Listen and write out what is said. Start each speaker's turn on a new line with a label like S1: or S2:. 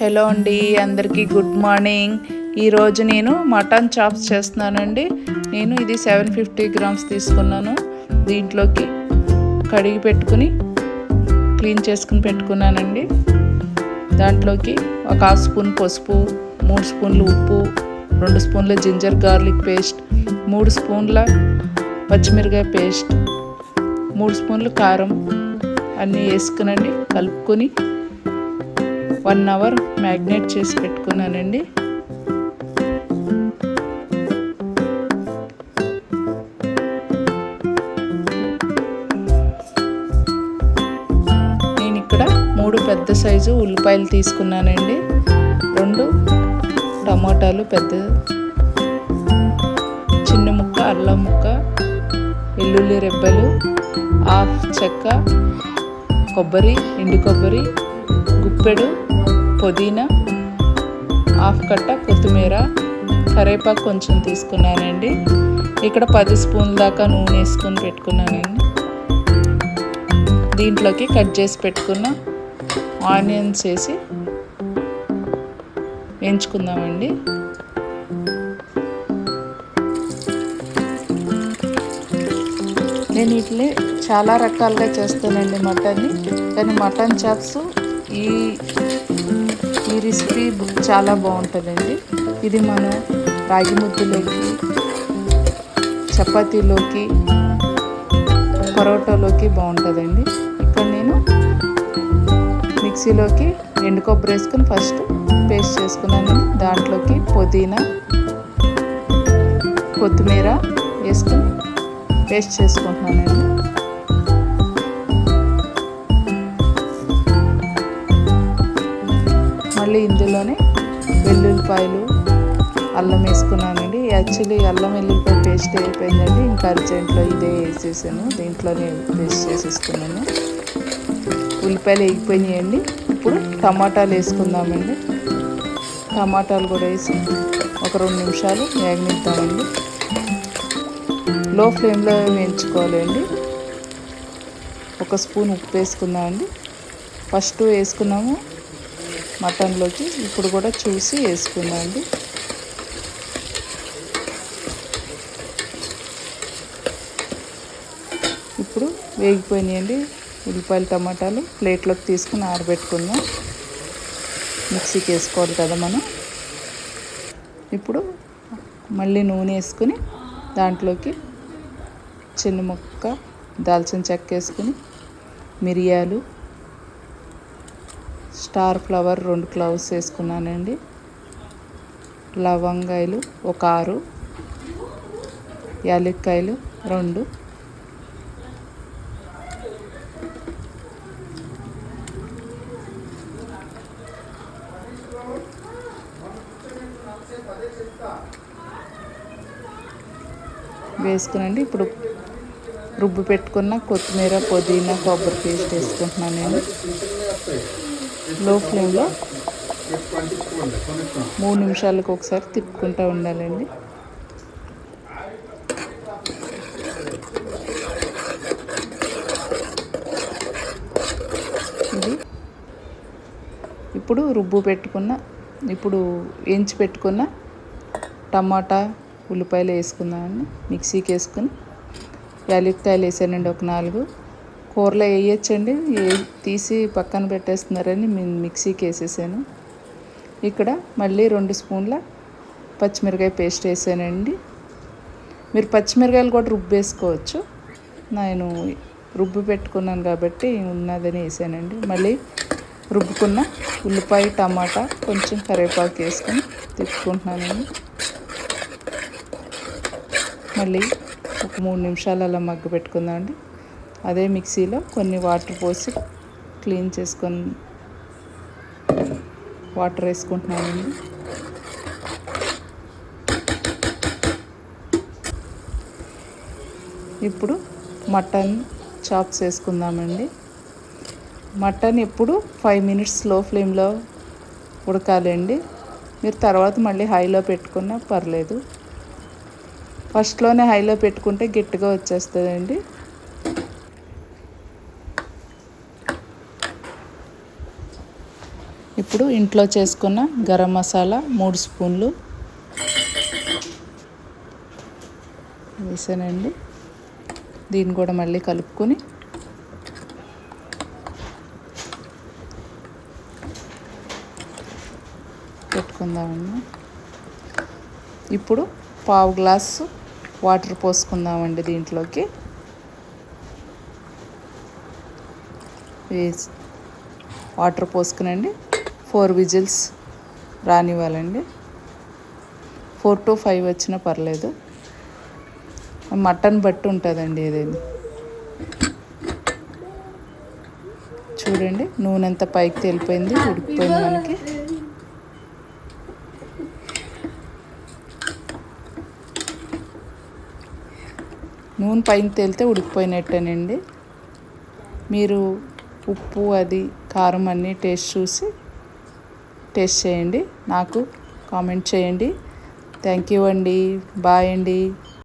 S1: Hello అండి, అందరికీ good morning. ఈరోజు నేను మటన్ చాప్స్ చేస్తున్నానండి. నేను ఇది 750 గ్రామ్స్ తీసుకున్నాను. దీంట్లోకి కడిగి పెట్టుకుని క్లీన్ చేసుకుని పెట్టుకున్నానండి. దాంట్లోకి ఒక 1/2 స్పూన్ పసుపు, 3 స్పూన్లు ఉప్పు, 2 స్పూన్ల జింజర్ గార్లిక్ పేస్ట్, 3 స్పూన్ల పచ్చిమిరకాయ పేస్ట్, 3 స్పూన్లు కారం అన్నీ వేసుకునండి. కలుపుకొని 1 అవర్ మ్యాగ్నేట్ చేసి పెట్టుకున్నానండి. నేను ఇక్కడ 3 పెద్ద సైజు ఉల్లిపాయలు తీసుకున్నానండి. 2 టమాటాలు పెద్ద, చిన్న ముక్క అల్లం ముక్క, వెల్లుల్లి రెబ్బలు, 1/2 చెక్క, కొబ్బరి, ఎండు కొబ్బరి, గుప్పెడు పుదీనా, 1/2 కట్ట కొత్తిమీర, కరివేపాకు కొంచెం తీసుకున్నానండి. ఇక్కడ 10 స్పూన్ల దాకా నూనె వేసుకొని పెట్టుకున్నానండి. దీంట్లోకి కట్ చేసి పెట్టుకున్న ఆనియన్స్ వేసి వేయించుకుందామండి. నేను వీటిని చాలా రకాలుగా చేస్తానండి మటన్ని, కానీ మటన్ చాప్స్ ఈ రెసిపీ చాలా బాగుంటుందండి. ఇది మనం రాగి ముద్దలోకి, చపాతీలోకి, పరోటాలోకి బాగుంటుందండి. ఇక్కడ నేను మిక్సీలోకి ఎండు కొబ్బరి వేసుకొని ఫస్ట్ పేస్ట్ చేసుకున్నాను. దాంట్లోకి పుదీనా, కొత్తిమీర వేసుకొని పేస్ట్ చేసుకుంటున్నానండి. మళ్ళీ ఇందులోనే వెల్లుల్లిపాయలు, అల్లం వేసుకున్నానండి. యాక్చువల్లీ అల్లం వెల్లుల్లిపాయ పేస్ట్ అయిపోయిందండి. ఇంకా అర్జెంట్లో ఇదే వేసేసాను, దీంట్లోనే పేస్ట్ చేసేసుకున్నాను. ఉల్లిపాయలు వేగిపోయినాయండి. ఇప్పుడు టమాటాలు వేసుకుందామండి. టమాటాలు కూడా వేసి ఒక 2 నిమిషాలు వేగనిద్దామండి. లో ఫ్లేమ్లో వేయించుకోవాలండి. 1 స్పూన్ ఉప్పు వేసుకుందామండి. ఫస్ట్ వేసుకున్నాము మటన్లోకి, ఇప్పుడు కూడా చూసి వేసుకుందామండి. ఇప్పుడు వేగిపోయినాయండి ఉల్లిపాయలు, టమాటాలు. ప్లేట్లోకి తీసుకుని ఆరబెట్టుకుందాం. మిక్సీకి వేసుకోవాలి కదా మనం. ఇప్పుడు మళ్ళీ నూనె వేసుకుని దాంట్లోకి చిన్న ముక్క దాల్చిన చెక్క వేసుకుని, మిరియాలు, స్టార్ ఫ్లవర్ 2 క్లవ్స్ వేసుకున్నానండి. లవంగాయలు ఒక 6, యాలక్కాయలు 2, వేసుకునండి. ఇప్పుడు రుబ్బు పెట్టుకున్న కొత్తిమీర, పుదీనా, కొబ్బరి పేస్ట్ వేసుకుంటున్నానండి. లో ఫ్లేమ్లో 3 నిమిషాలకు ఒకసారి తిప్పుకుంటూ ఉండాలండి. ఇది ఇప్పుడు ఇప్పుడు వేయించి పెట్టుకున్న టమాటా, ఉల్లిపాయలు వేసుకుందామండి. మిక్సీకి వేసుకుని యాలక్కాయలు వేసానండి ఒక 4. కూరలో వేయచ్చండి, తీసి పక్కన పెట్టేస్తున్నారని మిక్సీకి వేసేసాను. ఇక్కడ మళ్ళీ 2 స్పూన్ల పచ్చిమిరకాయ పేస్ట్ వేసానండి. మీరు పచ్చిమిరకాయలు కూడా రుబ్బేసుకోవచ్చు. నేను రుబ్బు పెట్టుకున్నాను కాబట్టి ఉన్నదని వేసానండి. మళ్ళీ రుబ్బుకున్న ఉల్లిపాయ, టమాటా, కొంచెం కరివేపాకు వేసుకొని తిప్పుకుంటున్నానండి. మళ్ళీ ఒక 3 నిమిషాలు అలా మగ్గ పెట్టుకుందామండి. అదే మిక్సీలో కొన్ని వాటర్ పోసి క్లీన్ చేసుకొని వాటర్ వేసుకుంటున్నానండి. ఇప్పుడు మటన్ చాప్స్ వేసుకుందామండి. మటన్ ఎప్పుడు 5 మినిట్స్ లో ఫ్లేమ్లో ఉడకాలండి. మీరు తర్వాత మళ్ళీ హైలో పెట్టుకున్నా పర్లేదు. ఫస్ట్లోనే హైలో పెట్టుకుంటే గట్టిగా వచ్చేస్తుందండి. ఇప్పుడు ఇంట్లో చేసుకున్న గరం మసాలా 3 స్పూన్లు వేసానండి. దీన్ని కూడా మళ్ళీ కలుపుకొని పెట్టుకుందామండి. ఇప్పుడు పావు గ్లాసు వాటర్ పోసుకుందామండి. దీంట్లోకి వేసి వాటర్ పోసుకునండి 4 విజిల్స్ రానివ్వాలండి. 4 to 5 వచ్చినా పర్లేదు. మటన్ బట్టి ఉంటుందండి ఏదైనా. చూడండి నూనె అంతా పైకి తేలిపోయింది, ఉడికిపోయింది మనకి. నూనె పైన తేలితే ఉడికిపోయినట్టేనండి. మీరు ఉప్పు అది కారం అన్నీ టేస్ట్ చేయండి. నాకు కామెంట్ చేయండి. థ్యాంక్ యూ అండి. బాయ్ అండి.